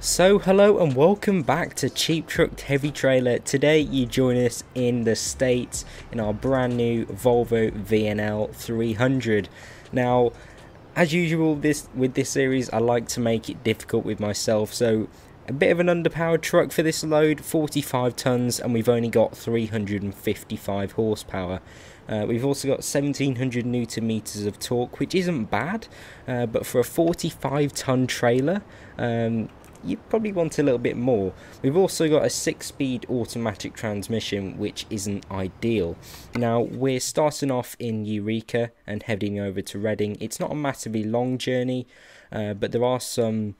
So hello and welcome back to Cheap Truck Heavy Trailer. Today you join us in the States in our brand new Volvo VNL300. Now, as usual with this series, I like to make it difficult with myself, so a bit of an underpowered truck for this load, 45 tons, and we've only got 355 horsepower. We've also got 1700 newton meters of torque, which isn't bad, but for a 45 ton trailer, you probably want a little bit more. We've also got a 6-speed automatic transmission, which isn't ideal. Now, we're starting off in Eureka and heading over to Reading. It's not a massively long journey, but there are some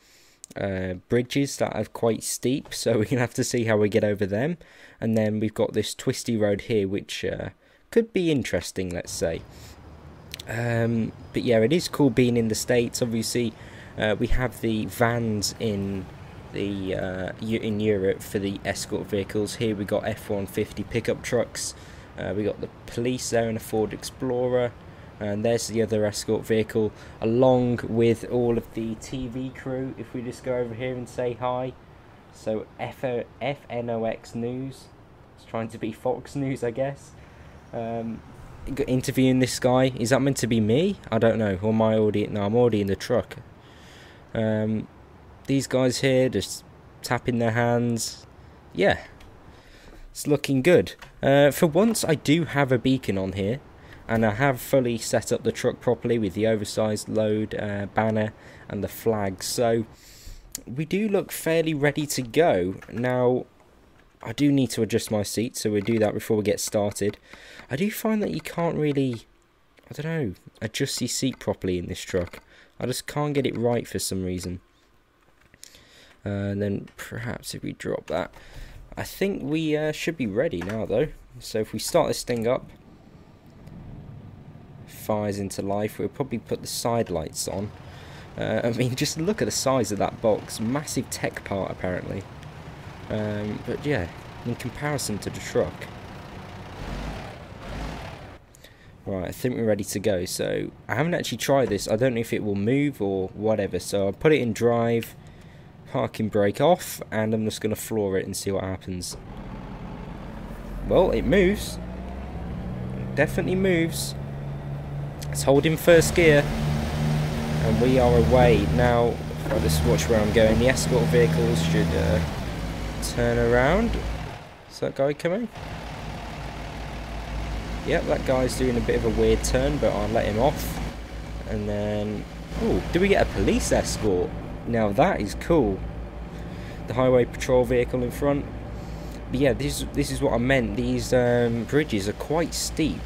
bridges that are quite steep, so we're going to have to see how we get over them. And then we've got this twisty road here, which could be interesting, let's say. But yeah, it is cool being in the States. Obviously, we have the vans in Europe for the escort vehicles. Here we got F-150 pickup trucks. We got the police there in a Ford Explorer, and there's the other escort vehicle, along with all of the TV crew. If we just go over here and say hi, so FNOX News. It's trying to be Fox News, I guess. Interviewing this guy. Is that meant to be me? I don't know. Or am I already? No, I'm already in the truck. These guys here just tapping their hands. Yeah, it's looking good. For once I do have a beacon on here, and I have fully set up the truck properly with the oversized load banner and the flags, so we do look fairly ready to go. Now, I do need to adjust my seat, so we'll do that before we get started. I do find that you can't really, I don't know, adjust your seat properly in this truck. I just can't get it right for some reason. And then perhaps if we drop that, I think we should be ready now though. So if we start this thing up, fires into life. We'll probably put the side lights on. I mean, just look at the size of that box. Massive tech part apparently. But yeah, in comparison to the truck. Right, I think we're ready to go. So I haven't actually tried this. I don't know if it will move or whatever. So I'll put it in drive, parking brake off, and I'm just going to floor it and see what happens. Well, it moves. It definitely moves. It's holding first gear, and we are away. Now, I'll just watch where I'm going. The escort vehicles should turn around. Is that guy coming? Yep, that guy's doing a bit of a weird turn, but I'll let him off. And then, oh, do we get a police escort? Now that is cool. The highway patrol vehicle in front. But yeah, this is what I meant. These bridges are quite steep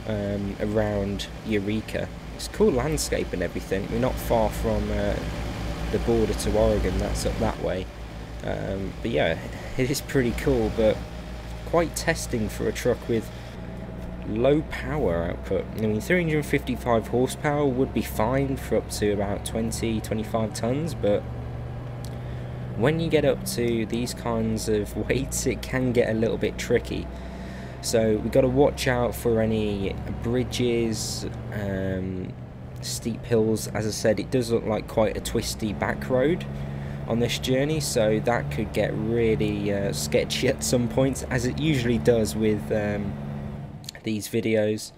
around Eureka. It's cool landscape and everything. We're not far from the border to Oregon. That's up that way. But yeah, it is pretty cool, but quite testing for a truck with low power output. I mean, 355 horsepower would be fine for up to about 20-25 tons, but when you get up to these kinds of weights, it can get a little bit tricky. So we've got to watch out for any bridges, steep hills. As I said, it does look like quite a twisty back road on this journey, so that could get really sketchy at some points, as it usually does with these videos.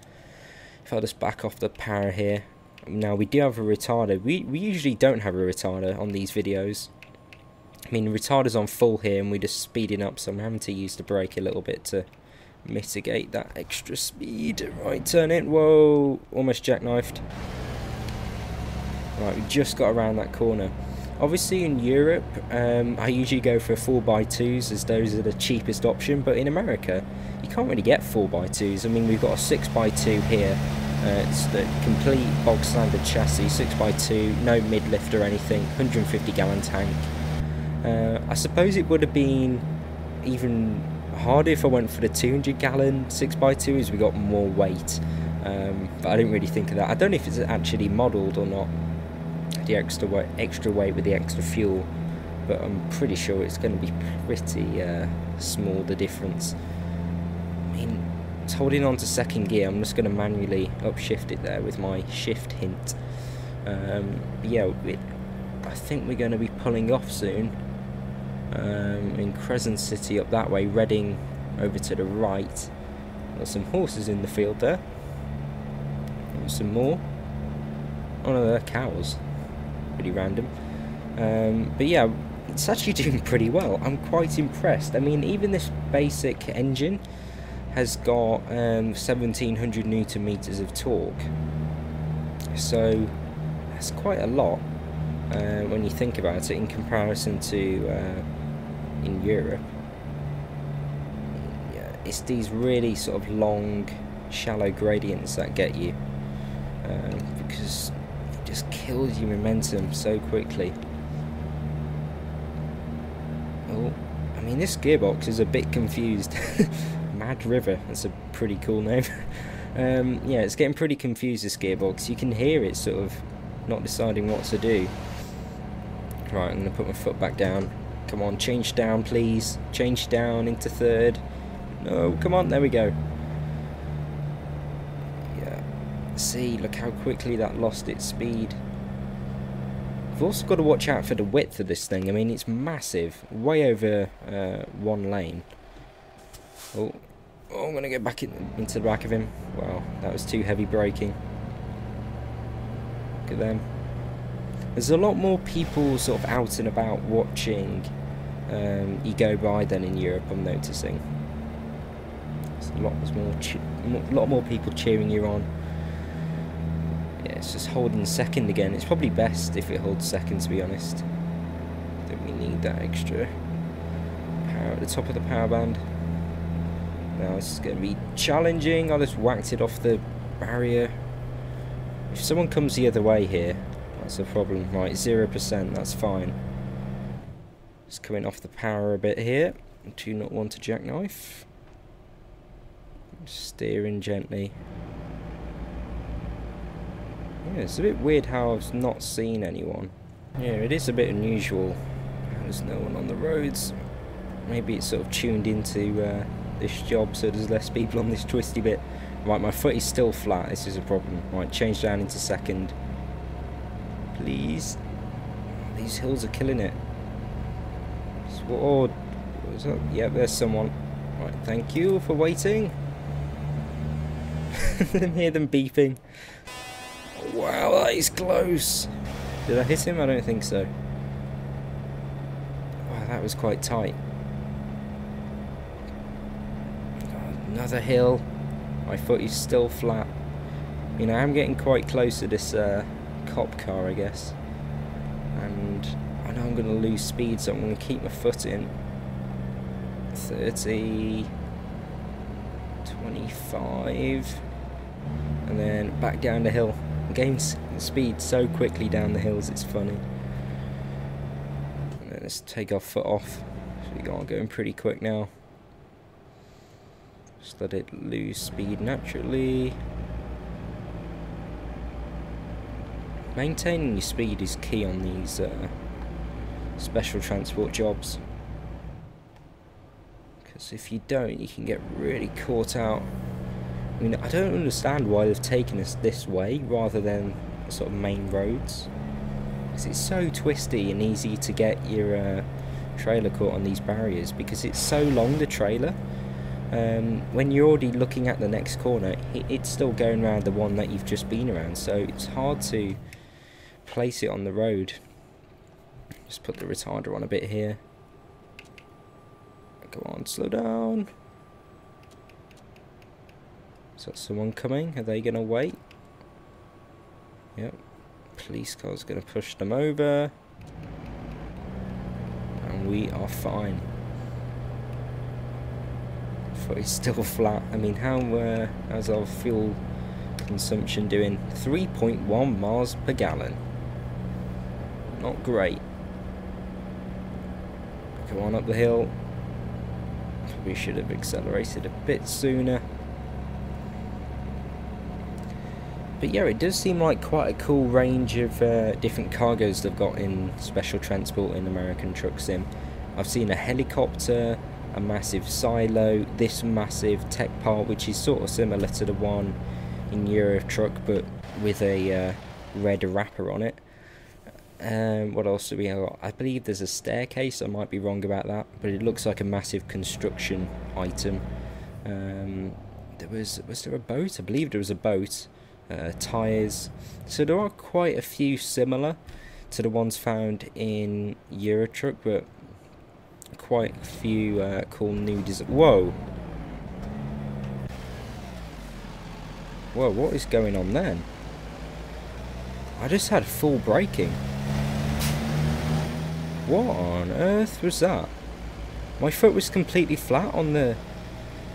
If I just back off the power here. Now we do have a retarder. We usually don't have a retarder on these videos. I mean, the retarder's on full here and we're just speeding up, so I'm having to use the brake a little bit to mitigate that extra speed. Right, turn it. Whoa, almost jackknifed. Right, we just got around that corner. Obviously in Europe, I usually go for 4x2s as those are the cheapest option, but in America, you can't really get 4x2s. I mean, we've got a 6x2 here. It's the complete bog standard chassis, 6x2, no mid-lift or anything, 150 gallon tank. I suppose it would have been even harder if I went for the 200 gallon 6x2 as we got more weight, but I didn't really think of that. I don't know if it's actually modelled or not, the extra weight with the extra fuel, but I'm pretty sure it's going to be pretty small, the difference. I mean, it's holding on to second gear. I'm just going to manually upshift it there with my shift hint. Yeah, I think we're going to be pulling off soon. In Crescent City up that way, Reading over to the right. Got some horses in the field there. Some more. Oh no, they're cows. Pretty random. But yeah, it's actually doing pretty well. I'm quite impressed. I mean, even this basic engine has got 1700 Newton meters of torque. So that's quite a lot when you think about it in comparison to in Europe. Yeah, it's these really sort of long, shallow gradients that get you, because it just kills your momentum so quickly. Oh, I mean, this gearbox is a bit confused. Mad River, that's a pretty cool name. Yeah, it's getting pretty confused, this gearbox. You can hear it sort of not deciding what to do. Right, I'm going to put my foot back down. Come on, change down, please. Change down into third. No, come on, there we go. Yeah, see, look how quickly that lost its speed. You've also got to watch out for the width of this thing. I mean, it's massive, way over one lane. Oh, I'm going to get back into the back of him. Wow, that was too heavy braking. Look at them. There's a lot more people sort of out and about watching you go by than in Europe, I'm noticing. There's a lot more people cheering you on. Yeah, it's just holding second again. It's probably best if it holds second, to be honest. Don't we need that extra power at the top of the power band? Now this is going to be challenging. I just whacked it off the barrier. If someone comes the other way here, that's a problem. Right, 0%, that's fine. Just coming off the power a bit here. I do not want to jackknife. Steering gently. Yeah, it's a bit weird how I've not seen anyone. Yeah, it is a bit unusual. There's no one on the roads. Maybe it's sort of tuned into this job, so there's less people on this twisty bit. Right, my foot is still flat. This is a problem. Right, change down into second. Please. These hills are killing it. What was that? Yeah, there's someone. Right, thank you for waiting. I can hear them beeping. Wow, that is close. Did I hit him? I don't think so. Wow, that was quite tight. Another hill. My foot is still flat. You know, I'm getting quite close to this cop car, I guess. And I know I'm going to lose speed, so I'm going to keep my foot in. 30, 25, and then back down the hill. I'm gaining speed so quickly down the hills, it's funny. And then let's take our foot off. So we are going pretty quick now. Just let it lose speed naturally. Maintaining your speed is key on these special transport jobs. Because if you don't, you can get really caught out. I mean, I don't understand why they've taken us this way rather than sort of main roads. Because it's so twisty and easy to get your trailer caught on these barriers, because it's so long, the trailer. When you're already looking at the next corner, it's still going around the one that you've just been around, so it's hard to place it on the road. Just put the retarder on a bit here. Go on, slow down. Is that someone coming? Are they going to wait? Yep. Police car's going to push them over. And we are fine. Foot is still flat. I mean, how's our fuel consumption doing? 3.1 miles per gallon. Not great. Go on up the hill. We should have accelerated a bit sooner. But yeah, it does seem like quite a cool range of different cargoes they've got in special transport in American Truck Sim. I've seen a helicopter, a massive silo, this massive tech part, which is sort of similar to the one in Euro Truck, but with a red wrapper on it. What else do we have? I believe there's a staircase. I might be wrong about that, but it looks like a massive construction item. Was there a boat? I believe there was a boat. Tyres. So there are quite a few similar to the ones found in Eurotruck, but quite a few cool new designs. Whoa! Whoa, what is going on then? I just had full braking. What on earth was that? My foot was completely flat on the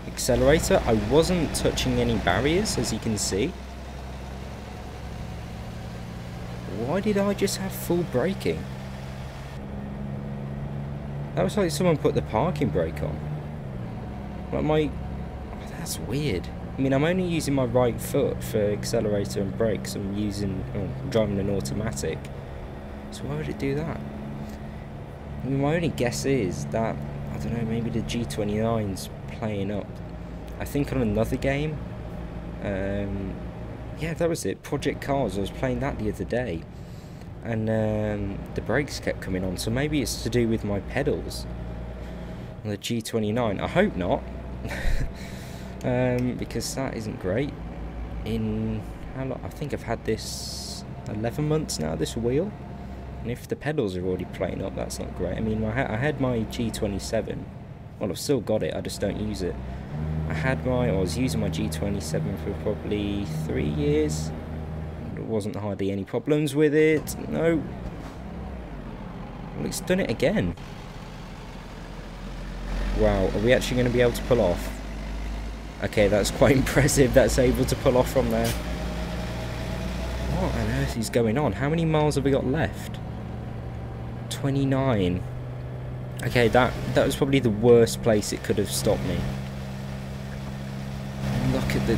accelerator. I wasn't touching any barriers, as you can see. Why did I just have full braking? That was like someone put the parking brake on. Like oh, that's weird. I mean, I'm only using my right foot for accelerator and brakes. I'm driving an automatic. So why would it do that? I mean, my only guess is that, I don't know, maybe the G29's playing up. I think on another game. Yeah, that was it. Project Cars. I was playing that the other day. And the brakes kept coming on. So maybe it's to do with my pedals on the G29. I hope not. Because that isn't great. In how long? I think I've had this 11 months now, this wheel. And if the pedals are already playing up, that's not great. I mean, I had my G27. Well, I've still got it, I just don't use it. I was using my G27 for probably 3 years. There wasn't hardly any problems with it. No. Well, it's done it again. Wow, are we actually going to be able to pull off? Okay, that's quite impressive. That's able to pull off from there. What on earth is going on? How many miles have we got left? 29. Okay, that was probably the worst place it could have stopped me. Look at the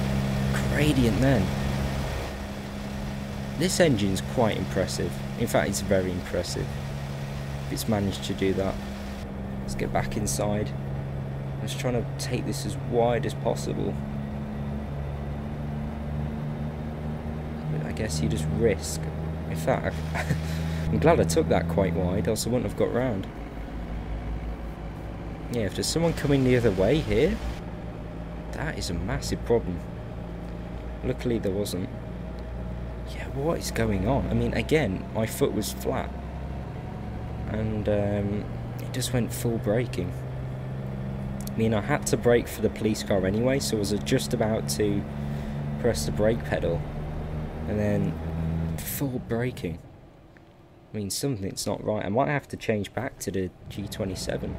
gradient then. This engine's quite impressive. In fact, it's very impressive. If it's managed to do that. Let's get back inside. I'm just trying to take this as wide as possible. But I guess you just risk. In fact, I'm glad I took that quite wide, else I wouldn't have got round. Yeah, if there's someone coming the other way here, that is a massive problem. Luckily there wasn't. Yeah, what is going on? I mean, again, my foot was flat. And it just went full braking. I mean, I had to brake for the police car anyway, so I was just about to press the brake pedal. And then full braking. I mean, something's not right. I might have to change back to the G27.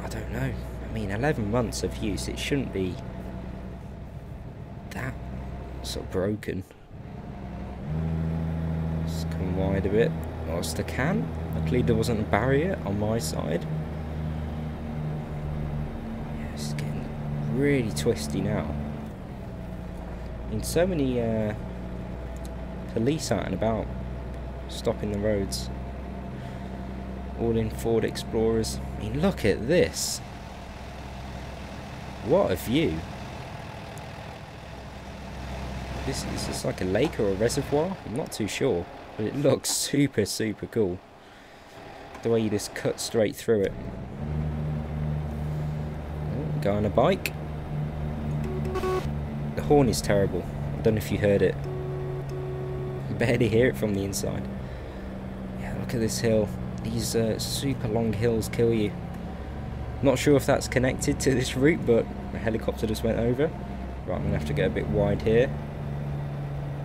I don't know. I mean, 11 months of use, it shouldn't be that sort of broken. Just come wide a bit whilst I can. Luckily there wasn't a barrier on my side. Yeah, it's getting really twisty now. I mean, so many police out and about, stopping the roads. All in Ford Explorers. I mean, look at this. What a view. This is like a lake or a reservoir. I'm not too sure. But it looks super, super cool. The way you just cut straight through it. Oh, go on a bike. The horn is terrible. I don't know if you heard it. I barely hear it from the inside. Yeah, look at this hill. These super long hills kill you. Not sure if that's connected to this route, but a helicopter just went over. Right, I'm going to have to go a bit wide here.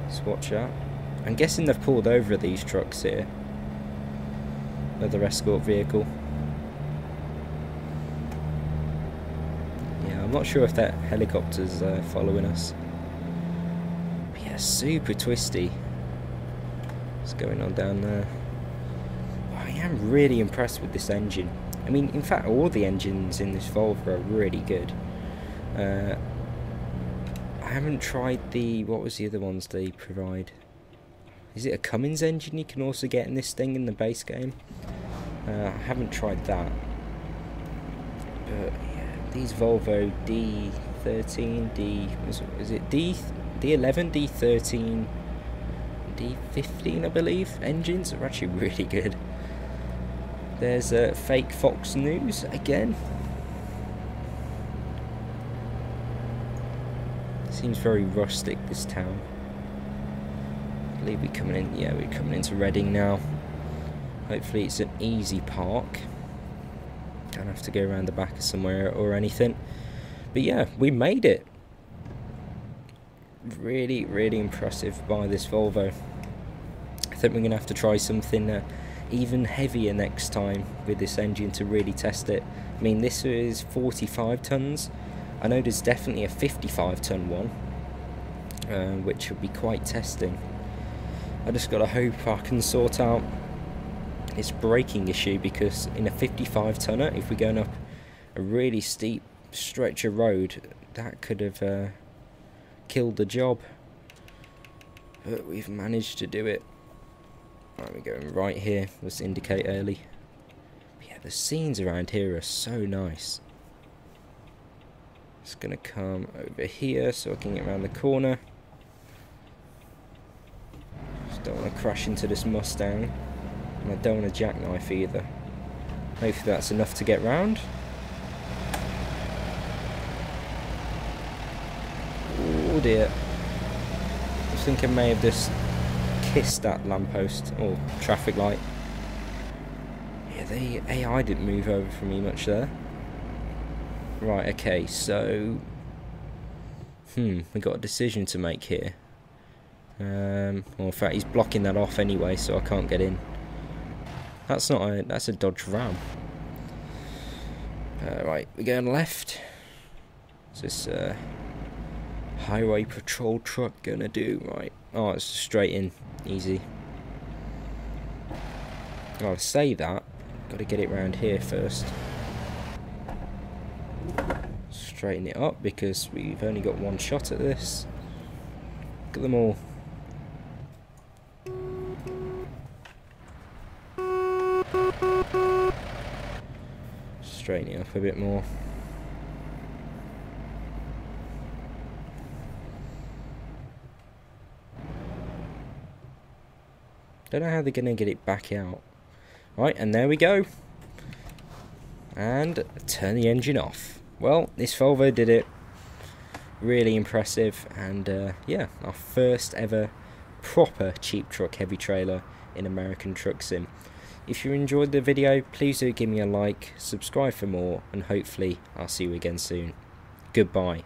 Let's watch out. I'm guessing they've pulled over these trucks here. Another escort vehicle. Yeah, I'm not sure if that helicopter's following us. But yeah, super twisty. What's going on down there? I am really impressed with this engine. I mean, in fact, all the engines in this Volvo are really good. I haven't tried the... what was the other ones they provide? Is it a Cummins engine you can also get in this thing in the base game? I haven't tried that. But yeah, these Volvo D13, is it D11, D13, 2015, I believe, engines are actually really good. There's fake Fox News again. Seems very rustic, this town. I believe we're coming in, yeah, we're coming into Reading now. Hopefully it's an easy park. Don't have to go around the back of somewhere or anything. But yeah, we made it. Really, really impressive by this Volvo. I think we're going to have to try something even heavier next time with this engine to really test it. I mean, this is 45 tons. I know there's definitely a 55 ton one, which would be quite testing. I just got to hope I can sort out this braking issue, because in a 55 tonner, if we're going up a really steep stretch of road, that could have killed the job. But we've managed to do it. Right, we're going right here. Let's indicate early. But yeah, the scenes around here are so nice. It's gonna come over here so I can get around the corner. Just don't want to crash into this Mustang, and I don't want a jackknife either. Hopefully that's enough to get round. Oh dear. I think I may have just kissed that lamppost or traffic light. Yeah, the AI didn't move over for me much there. Right, okay, so we got a decision to make here. Well, in fact, he's blocking that off anyway, so I can't get in. That's not a, that's a Dodge Ram. Right, we're going left. What's this highway patrol truck gonna do? Right, oh, it's straight in, easy. I'll say that. Got to get it round here first. Straighten it up because we've only got one shot at this. Look at them all. Straighten it up a bit more. Don't know how they're gonna get it back out. Right, and there we go. And turn the engine off. Well, this Volvo did it. Really impressive, and yeah, our first ever proper cheap truck heavy trailer in American Truck Sim. If you enjoyed the video, please do give me a like, subscribe for more, and hopefully I'll see you again soon. Goodbye.